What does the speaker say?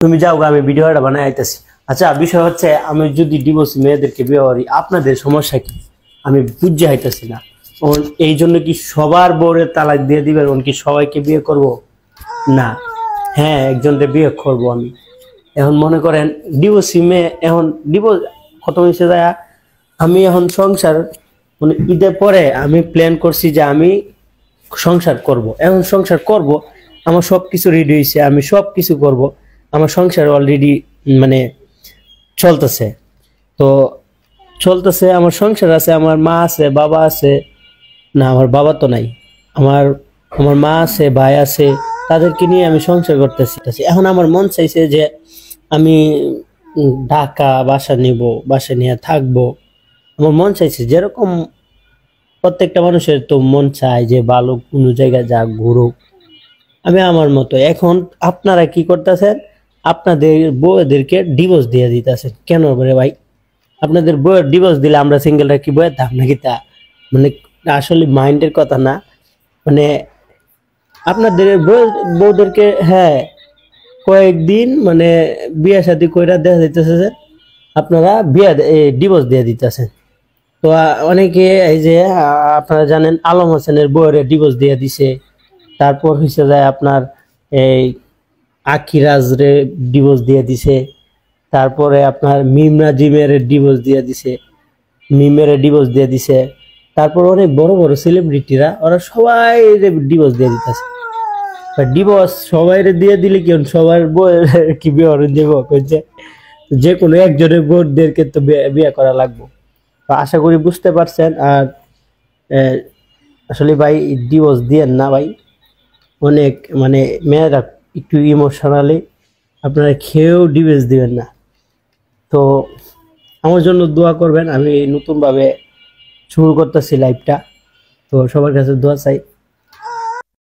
তুমি যাও গো, আমি ভিডিওটা বানাই আইতাছি। আচ্ছা, বিষয় হচ্ছে আমি যদি ডিভোর্স মেয়েদেরকে বিয়ে করি, আপনাদের সমস্যা কি আমি বুঝতে হইতাছি না। এই জন্য কি সবার বউরে তালাক দিয়ে দিবেন? কি সবাইকে বিয়ে করব? না, হ্যাঁ, একজনকে বিয়ে করব আমি। এখন মনে করেন ডিভোর্স মেয়ে, এখন ডিভোর্স খতম হয়েছে যায়, আমি এখন সংসার, মানে ঈদের পরে আমি প্ল্যান করছি যে আমি সংসার করব। এখন সংসার করব, আমার সবকিছু রেডি হয়েছে, আমি সবকিছু করব, আমার সংসার অলরেডি মানে চলতেছে। তো চলতেছে, আমার সংসার আছে, আমার মা আছে, বাবা আছে। না, আমার বাবা তো নাই। আমার আমার মা আছে, ভাই আছে, তাদেরকে নিয়ে আমি সংসার করতেছি। এখন আমার মন চাইছে যে আমি ঢাকা বাসা নিব, বাসা নিয়ে থাকবো। আমার মন চাইছে, যেরকম প্রত্যেকটা মানুষের তো মন চায় যে ভালো কোনো জায়গায় যাক, ঘুরুক। আমি আমার মতো। এখন আপনারা কি করতেছেন? আপনাদের বউদেরকে ডিভোর্স দিয়ে দিতেছেন কেন রে ভাই? আপনাদের বউয়ের ডিভোর্স দিলে আমরা সিঙ্গেলরা কি বইয়ের দাম নাকি? তা মানে আসলে মাইন্ডের কথা না, মানে আপনাদের বউদেরকে, হ্যাঁ, কয়েকদিন মানে বিয়ে শাদী কইরা দেখা যাইতেছে যে আপনারা বিয়ে ডিভোর্স দিয়ে দিতেছেন। তো অনেকে এই যে আপনারা জানেন আলম হোসেনের বউয়ের ডিভোর্স দিয়ে দিছে। তারপর হয়েছে যায় আপনার এই আকিরাজরে ডিভোর্স দিয়ে দিছে। তারপরে আপনার মিম নাজিমের ডিভোর্স দিয়ে দিছে, মিমের ডিভোর্স দিয়ে দিছে। তারপর অনেক বড় বড় সেলিব্রিটিরা ওরা সবাই ডিভোর্স দিয়ে দিতেছে। ডিভোর্স সবাই দিয়ে দিলে কি সবার বউয়ের কি বিয়ে দেবো? যে কোনো একজনের বউদেরকে তো বিয়ে করা লাগবে। তো আশা করি বুঝতে পারছেন। আর আসলে ভাই ডিভোর্স দিয়েন না ভাই, অনেক মানে মেয়েরা একটু ইমোশনালি, আপনারা খেয়েও ডিভোর্স দিবেন না। তো আমার জন্য দোয়া করবেন, আমি নতুনভাবে শুরু করতেছি লাইফটা। তো সবার কাছে দোয়া চাই।